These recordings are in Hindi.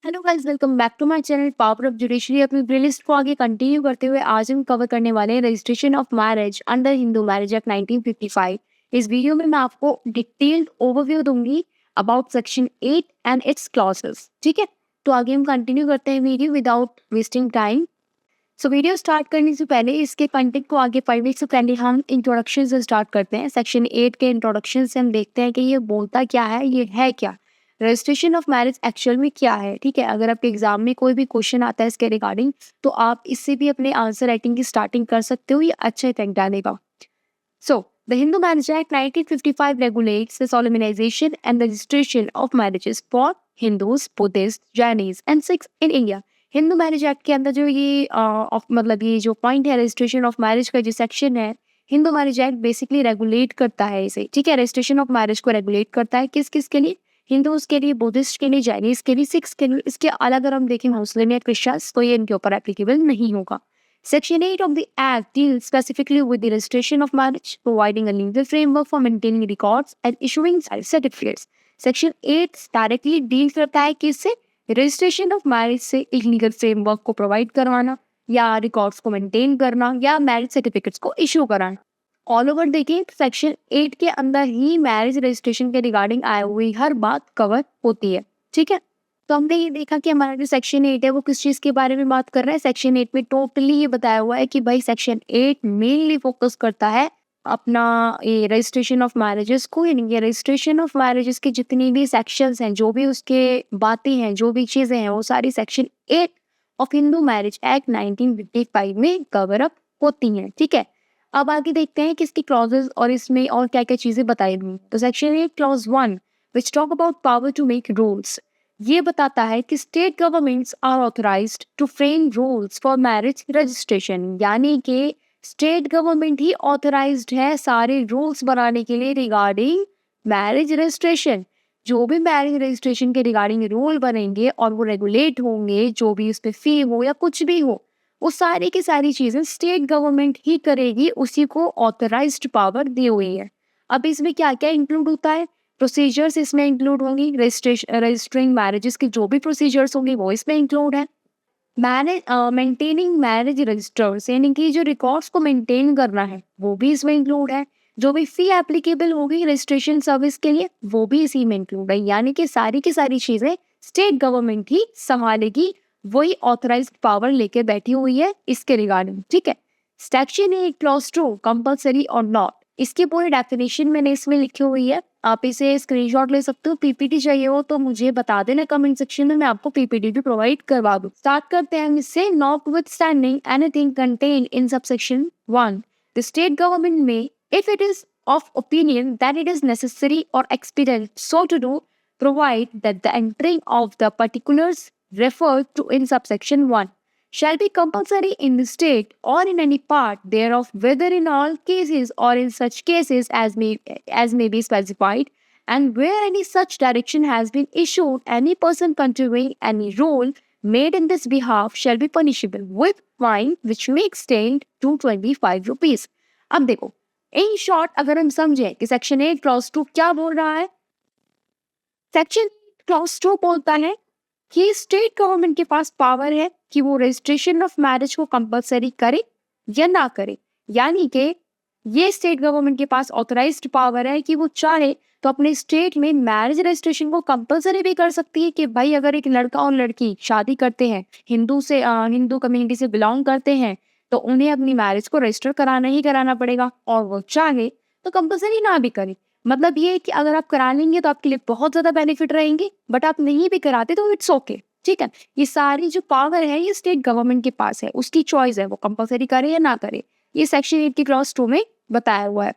Hello guys, welcome back to my channel power of judiciary. अपनी प्लेलिस्ट को आगे कंटिन्यू करते हुए आज हम कवर करने वाले हैं registration of marriage under Hindu marriage act 1955। इस वीडियो में मैं आपको डिटेल्ड ओवरव्यू दूंगी about section 8 and it's clauses. ठीक है, तो आगे हम कंटिन्यू करते हैं video without wasting time. So video start करने से पहले इसके कंटेंट को आगे पढ़ने से पहले हम इंट्रोडक्शन से स्टार्ट करते हैं। सेक्शन 8 के इंट्रोडक्शन से हम देखते हैं कि ये बोलता क्या है, ये है क्या, रजिस्ट्रेशन ऑफ मैरिज एक्चुअल में क्या है। ठीक है, अगर आपके एग्जाम में कोई भी क्वेश्चन आता है इसके रिगार्डिंग तो आप इससे भी अपने आंसर राइटिंग की स्टार्टिंग कर सकते हो, ये अच्छा इफेक्ट डालेगा। So, the Hindu Marriage Act 1955 regulates the solemnization and registration of marriages for Hindus, Buddhists, Jainis and Sikhs in India. Hindu marriage act के अंदर जो ये मतलब ये जो पॉइंट है रजिस्ट्रेशन ऑफ मैरिज का जो सेक्शन है, Hindu marriage act basically regulate करता है इसे। ठीक है, रजिस्ट्रेशन ऑफ मैरिज को रेगुलेट करता है किस किस के लिए, हिंदूज के लिए, बुद्धिस्ट के लिए, चाइनीज के लिए, सिख्स के लिए। इसके अलग अगर हम देखें मुस्लिम या क्रिश्चियंस तो ये इनके ऊपर एप्लीकेबल नहीं होगा। Section 8 of the Act deals specifically with the registration of marriage, providing a legal framework for maintaining records and issuing certificates. Section 8 directly deal करता है किससे, रजिस्ट्रेशन ऑफ मैरिज से एक लीगल फ्रेमवर्क को प्रोवाइड करवाना या रिकॉर्ड्स को मेंटेन करना या मैरिज सर्टिफिकेट्स को इशू कराना। ऑल ओवर देखिए सेक्शन 8 के अंदर ही मैरिज रजिस्ट्रेशन के रिगार्डिंग आई हुई हर बात कवर होती है। ठीक है, तो हमने ये देखा कि हमारा जो सेक्शन 8 है वो किस चीज़ के बारे में बात कर रहा है। सेक्शन 8 में टोटली ये बताया हुआ है कि भाई सेक्शन 8 मेनली फोकस करता है अपना ये रजिस्ट्रेशन ऑफ मैरिजेस को, यानी कि रजिस्ट्रेशन ऑफ मैरिजेस के जितनी भी सेक्शंस हैं, जो भी उसके बातें हैं, जो भी चीज़ें हैं, वो सारी section 8 of Hindu marriage act 1955 में कवर अप होती हैं। ठीक है, अब आगे देखते हैं कि इसकी क्लॉजेज और इसमें और क्या क्या चीज़ें बताई गई। तो section 8 clause 1 which talk about power to make rules, ये बताता है कि state governments are authorised to frame rules for marriage registration, यानी कि स्टेट गवर्नमेंट ही ऑथराइज्ड है सारे रूल्स बनाने के लिए रिगार्डिंग मैरिज रजिस्ट्रेशन। जो भी मैरिज रजिस्ट्रेशन के रिगार्डिंग रूल बनेंगे और वो रेगुलेट होंगे, जो भी उस पर फी हो या कुछ भी हो, वो सारी की सारी चीजें स्टेट गवर्नमेंट ही करेगी, उसी को ऑथराइज्ड पावर दी हुई है। अब इसमें क्या क्या इंक्लूड होता है, प्रोसीजर्स इसमें इंक्लूड होंगी, रजिस्टरिंग मैरिजेस की जो भी प्रोसीजर्स होंगी वो इसमें इंक्लूड है। मैरिज मेंटेनिंग मैरिज रजिस्टर्स, यानी कि जो रिकॉर्ड्स को मेंटेन करना है वो भी इसमें इंक्लूड है। जो भी फी एप्लीकेबल होगी रजिस्ट्रेशन सर्विस के लिए वो भी इसी में इंक्लूड है, यानी कि सारी की सारी चीजें स्टेट गवर्नमेंट ही संभालेगी, वही ऑथराइज्ड पावर लेके बैठी हुई है इसके रिगार्डिंग। ठीक है, सेक्शन 8 क्लॉज 2 कंपल्सरी और नॉट, इसकी पूरी डेफिनेशन मैंने इसमें लिखी हुई है, आप इसे स्क्रीनशॉट ले सकते हो। पीपीटी चाहिए हो तो मुझे बता देना कमेंट सेक्शन में, मैं आपको पीपीटी भी प्रोवाइड करवा दूँ। स्टार्ट करते हैं इससे। Notwithstanding anything contained in subsection 1, the state government may, if it is of opinion that it is necessary or expedient so to do, provide that the entering of the particulars referred to in subsection 1 shall be compulsory in the state or in any part thereof, whether in all cases or in such cases as may be specified, and where any such direction has been issued, any person contravening any rule made in this behalf shall be punishable with fine which may extend to 25 rupees। अब देखो, इन शॉर्ट अगर हम समझें कि सेक्शन 8 क्लॉज 2 क्या बोल रहा है, सेक्शन क्लॉज 2 बोलता है कि स्टेट गवर्नमेंट के पास पावर है कि वो रजिस्ट्रेशन ऑफ मैरिज को कंपलसरी करे या ना करे, यानी कि ये स्टेट गवर्नमेंट के पास ऑथराइज्ड पावर है कि वो चाहे तो अपने स्टेट में मैरिज रजिस्ट्रेशन को कंपलसरी भी कर सकती है कि भाई अगर एक लड़का और लड़की शादी करते हैं, हिंदू कम्युनिटी से बिलोंग करते हैं, तो उन्हें अपनी मैरिज को रजिस्टर कराना ही कराना पड़ेगा, और वो चाहे तो कंपलसरी ना भी करे। मतलब ये है कि अगर आप करा लेंगे तो आपके लिए बहुत ज्यादा बेनिफिट रहेंगे, बट आप नहीं भी कराते तो इट्स ओके। ठीक है, ये सारी जो पावर है ये स्टेट गवर्नमेंट के पास है, उसकी चॉइस है वो कंपलसरी करे या ना करे, ये सेक्शन 8 की क्लॉज 2 में बताया हुआ है।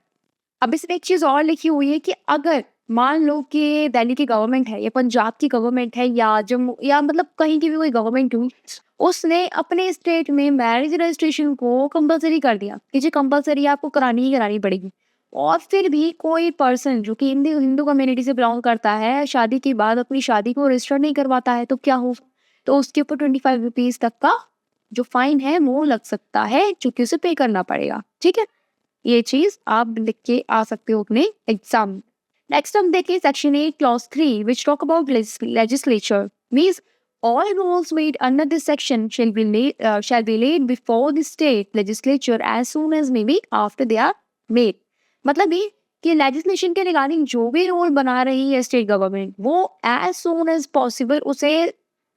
अब इसमें एक चीज और लिखी हुई है कि अगर मान लो कि दिल्ली की गवर्नमेंट है या पंजाब की गवर्नमेंट है या जम्मू या मतलब कहीं की भी कोई गवर्नमेंट हुई, उसने अपने स्टेट में मैरिज रजिस्ट्रेशन को कंपलसरी कर दिया कि जी कंपलसरी आपको करानी ही करानी पड़ेगी, और फिर भी कोई पर्सन जो कि हिंदू हिंदू कम्युनिटी से बिलोंग करता है शादी के बाद अपनी शादी को रजिस्टर नहीं करवाता है, तो क्या हो, तो उसके ऊपर 25 रुपीज तक का जो फाइन है वो लग सकता है, जो कि उसे पे करना पड़ेगा। ठीक है, ये चीज आप लिख के आ सकते हो अपने एग्जाम। नेक्स्ट हम देखें section 8 clause 3 which talk about legislature, means All rules made under this section shall be laid before the state legislature as soon as may be after they are made. मतलब ये कि लेजिस्लेशन के रिगार्डिंग जो भी रूल बना रही है स्टेट गवर्नमेंट, वो एज सून एज पॉसिबल उसे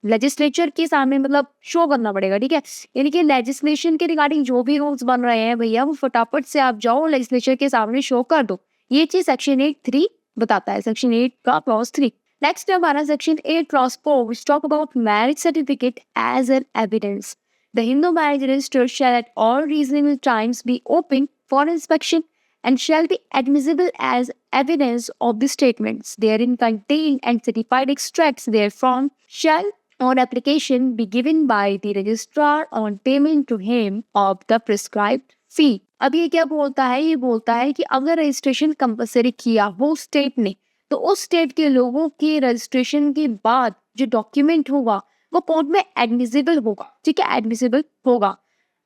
लेजिस्लेचर के सामने मतलब शो करना पड़ेगा, ठीक है। यानी कि लेजिस्लेशन के रिगार्डिंग जो भी रूल्स बन रहे हैं भैया, वो फटाफट से आप जाओ लेजिस्लेचर के सामने शो कर दो। ये चीज सेक्शन 8(3) बताता है, सेक्शन 8 का क्लॉज 3। नेक्स्ट है हमारा section 8 clause 4 which talk about marriage certificate as an evidence. The Hindu marriage register shall at all reasonable times be open for inspection and shall be admissible as evidence of the statements therein contained, and certified extracts therefrom shall on application be given by the registrar on payment to him of the prescribed fee। अब ये क्या बोलता है, ये बोलता है कि अगर रजिस्ट्रेशन कंपलसरी किया हो स्टेट ने, तो उस स्टेट के लोगों के रजिस्ट्रेशन के बाद जो डॉक्यूमेंट होगा वो कोर्ट में एडमिसिबल होगा, ठीक है, एडमिसिबल होगा।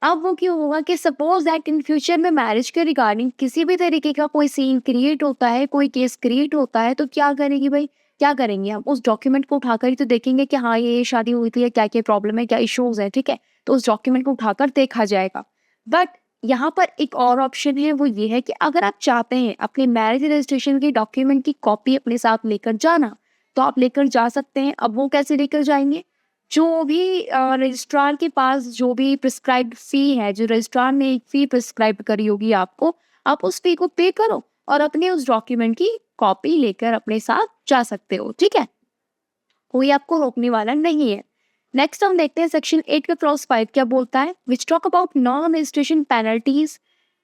अब वो क्यों होगा कि सपोज दैट इन फ्यूचर में मैरिज के रिगार्डिंग किसी भी तरीके का कोई सीन क्रिएट होता है, कोई केस क्रिएट होता है, तो क्या करेंगे भाई, क्या करेंगे हम उस डॉक्यूमेंट को उठाकर ही तो देखेंगे कि हाँ ये शादी हुई थी, क्या क्या प्रॉब्लम है, क्या इश्यूज है, ठीक है। तो उस डॉक्यूमेंट को उठाकर देखा जाएगा। बट यहाँ पर एक और ऑप्शन है, वो ये है कि अगर आप चाहते हैं अपने मैरिज रजिस्ट्रेशन की डॉक्यूमेंट की कॉपी अपने साथ लेकर जाना, तो आप लेकर जा सकते हैं। अब वो कैसे लेकर जाएंगे, जो भी रजिस्ट्रार के पास जो भी प्रिस्क्राइब्ड फी है, जो रजिस्ट्रार ने एक फी प्रिस्क्राइब करी होगी आपको, आप उस फी को पे करो और अपने उस डॉक्यूमेंट की कॉपी लेकर अपने साथ जा सकते हो, ठीक है, कोई आपको रोकने वाला नहीं है। नेक्स्ट हम देखते हैं सेक्शन 8 का क्लॉज 5 क्या बोलता है, which talk about non registration penalties.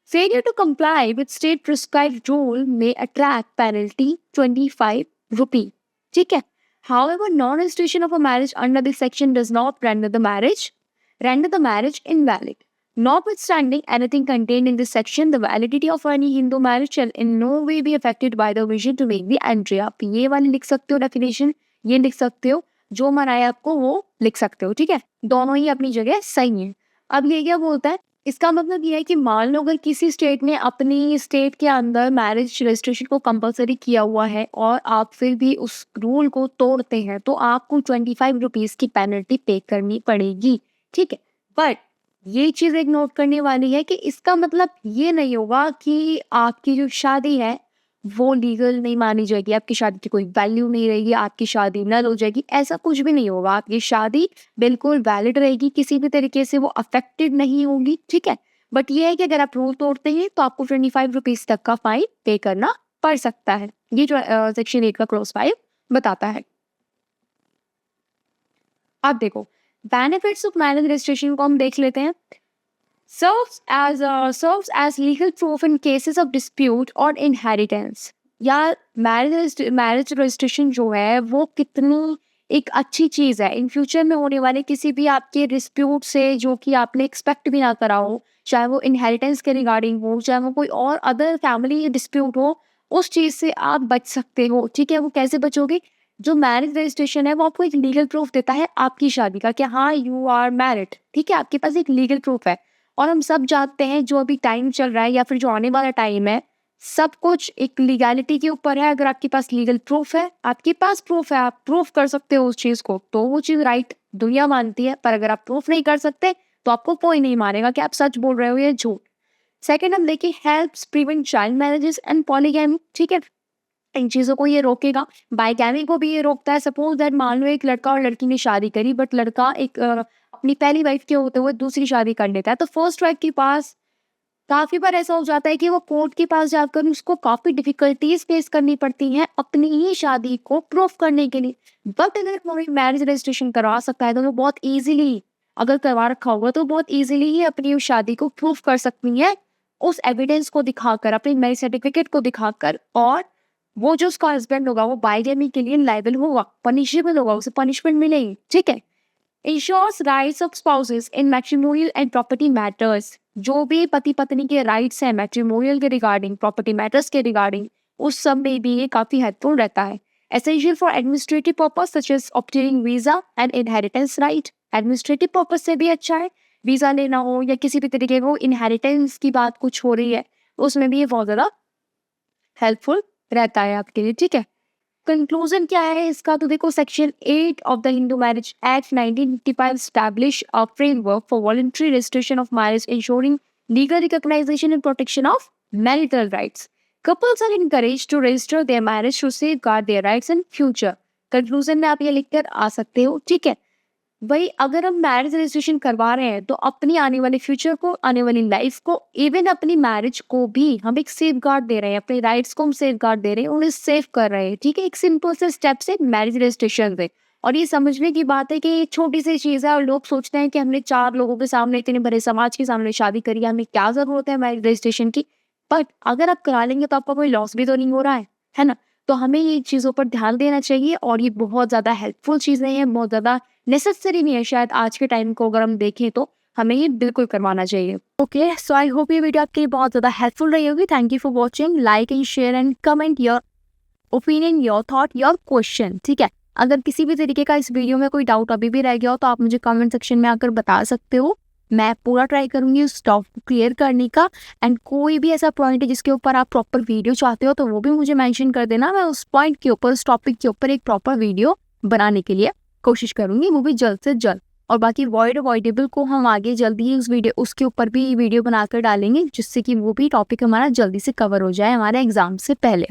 Failure to comply with state prescribed rule may attract penalty 25 rupee, ठीक है। However, non-registration of a marriage under this section does not render the marriage invalid. Notwithstanding anything contained in this section, the validity of any Hindu marriage shall in no way be affected by the vision to make the entry। आप ये वाली लिख सकते हो डेफिनेशन, ये लिख सकते हो, जो मना है आपको वो लिख सकते हो, ठीक है, दोनों ही अपनी जगह सही है। अब ये क्या बोलता है, इसका मतलब ये है कि मान लो अगर किसी स्टेट ने अपनी स्टेट के अंदर मैरिज रजिस्ट्रेशन को कंपलसरी किया हुआ है और आप फिर भी उस रूल को तोड़ते हैं, तो आपको 25 रुपीज़ की पेनल्टी पे करनी पड़ेगी, ठीक है। बट ये चीज़ एक नोट करने वाली है कि इसका मतलब ये नहीं होगा कि आपकी जो शादी है वो लीगल नहीं मानी जाएगी, आपकी शादी की कोई वैल्यू नहीं रहेगी, आपकी शादी नल हो जाएगी, ऐसा कुछ भी नहीं होगा। आपकी शादी बिल्कुल वैलिड रहेगी, किसी भी तरीके से वो अफेक्टेड नहीं होगी, ठीक है। बट ये है कि अगर आप रूल तोड़ते हैं तो आपको 25 रुपीज़ तक का फाइन पे करना पड़ सकता है, ये जो सेक्शन 8 का क्लॉज 5 बताता है। अब देखो बेनिफिट्स ऑफ मैरिज रजिस्ट्रेशन को हम देख लेते हैं। serves as legal proof in cases of dispute or inheritance। या मैरिज रजिस्ट्रेशन जो है वो कितनी एक अच्छी चीज़ है इन फ्यूचर में होने वाले किसी भी आपके डिस्प्यूट से, जो कि आपने एक्सपेक्ट भी ना करा हो, चाहे वो इनहेरिटेंस के रिगार्डिंग हो, चाहे वो कोई और अदर फैमिली डिस्प्यूट हो, उस चीज़ से आप बच सकते हो, ठीक है। वो कैसे बचोगे, जो मैरिज रजिस्ट्रेशन है वो आपको एक लीगल प्रूफ देता है आपकी शादी का कि हाँ यू आर मैरिड, ठीक है, आपके पास एक लीगल प्रूफ है। और हम सब जानते हैं जो अभी टाइम चल रहा है या फिर जो आने वाला टाइम है, सब कुछ एक लीगैलिटी के ऊपर है। अगर आपके पास लीगल प्रूफ है, आपके पास प्रूफ है, आप प्रूफ कर सकते हो उस चीज़ को, तो वो चीज़ राइट दुनिया मानती है। पर अगर आप प्रूफ नहीं कर सकते तो आपको कोई नहीं मानेगा कि आप सच बोल रहे हो या झूठ। सेकेंड हम देखिए helps prevent child marriages and polygamy, ठीक है, इन चीज़ों को ये रोकेगा। बाइगैमी को भी ये रोकता है। सपोज दैट मान लो एक लड़का और लड़की ने शादी करी, बट लड़का एक अपनी पहली वाइफ के होते हुए दूसरी शादी कर लेता है, तो फर्स्ट वाइफ के पास काफ़ी बार ऐसा हो जाता है कि वो कोर्ट के पास जाकर उसको काफ़ी डिफिकल्टीज फेस करनी पड़ती हैं अपनी ही शादी को प्रूफ करने के लिए। बट अगर कोई मैरिज रजिस्ट्रेशन करवा सकता है तो वो बहुत ईजिली, अगर करवा रखा होगा तो बहुत ईजिली ही अपनी उस शादी को प्रूफ कर सकती है उस एविडेंस को दिखाकर, अपनी मैरिज सर्टिफिकेट को दिखाकर। और वो जो उसका हस्बैंड होगा वो बाइगेमी के लिए लायबल होगा, पनिशेबल होगा, उसे पनिशमेंट मिलेगी, ठीक है। Ensures rights of spouses in matrimonial and property matters. जो भी पति पत्नी के राइट्स हैं मैट्रिमोनियल के रिगार्डिंग, प्रॉपर्टी मैटर्स के रिगार्डिंग, उस सब में भी ये काफ़ी हेल्पफुल रहता है। Essential for administrative purpose such as obtaining visa and inheritance right. Administrative purpose से भी अच्छा है, वीज़ा लेना हो या किसी भी तरीके को इनहेरिटेंस की बात कुछ हो रही है, उसमें भी ये बहुत ज़्यादा हेल्पफुल रहता है आपके लिए, ठीक है। कंक्लूजन क्या है इसका, तो देखो section 8 of the Hindu marriage act 1955 establish a framework for voluntary registration of marriage ensuring legal recognization and protection of marital rights. Couples are encouraged to register their marriage to safeguard their rights in future. Conclusion में आप ये लिखकर आ सकते हो, ठीक है. भाई अगर हम मैरिज रजिस्ट्रेशन करवा रहे हैं तो अपनी आने वाले फ्यूचर को, आने वाली लाइफ को, इवन अपनी मैरिज को भी हम एक सेफ गार्ड दे रहे हैं, अपने राइट्स को हम सेफ गार्ड दे रहे हैं, उन्हें सेव कर रहे हैं, ठीक है. एक सिंपल से स्टेप से मैरिज रजिस्ट्रेशन से. और ये समझने की बात है कि ये छोटी सी चीज़ है और लोग सोचते हैं कि हमने 4 लोगों के सामने, इतने बड़े समाज के सामने शादी करी है, हमें क्या ज़रूरत है मैरिज रजिस्ट्रेशन की. बट अगर आप करा लेंगे तो आपका कोई लॉस भी तो नहीं हो रहा है ना. तो हमें ये चीज़ों पर ध्यान देना चाहिए और ये बहुत ज़्यादा हेल्पफुल चीज़ें हैं, बहुत ज़्यादा नेसेसरी नहीं है शायद आज के टाइम को अगर हम देखें तो हमें ये बिल्कुल करवाना चाहिए. ओके, सो आई होप ये वीडियो आपके लिए बहुत ज़्यादा हेल्पफुल रही होगी. Thank you for watching. Like and share and comment your opinion, your thought, your question, ठीक है. अगर किसी भी तरीके का इस वीडियो में कोई डाउट अभी भी रह गया हो तो आप मुझे कमेंट सेक्शन में आकर बता सकते हो. मैं पूरा ट्राई करूंगी उस टॉपिक को क्लियर करने का. एंड कोई भी ऐसा पॉइंट है जिसके ऊपर आप प्रॉपर वीडियो चाहते हो तो वो भी मुझे मेंशन कर देना. मैं उस पॉइंट के ऊपर, उस टॉपिक के ऊपर एक प्रॉपर वीडियो बनाने के लिए कोशिश करूंगी, वो भी जल्द से जल्द. और बाकी वॉइड अवॉइडेबल को हम आगे जल्दी ही उसके ऊपर भी वीडियो बनाकर डालेंगे जिससे कि वो भी टॉपिक हमारा जल्दी से कवर हो जाए हमारे एग्जाम से पहले.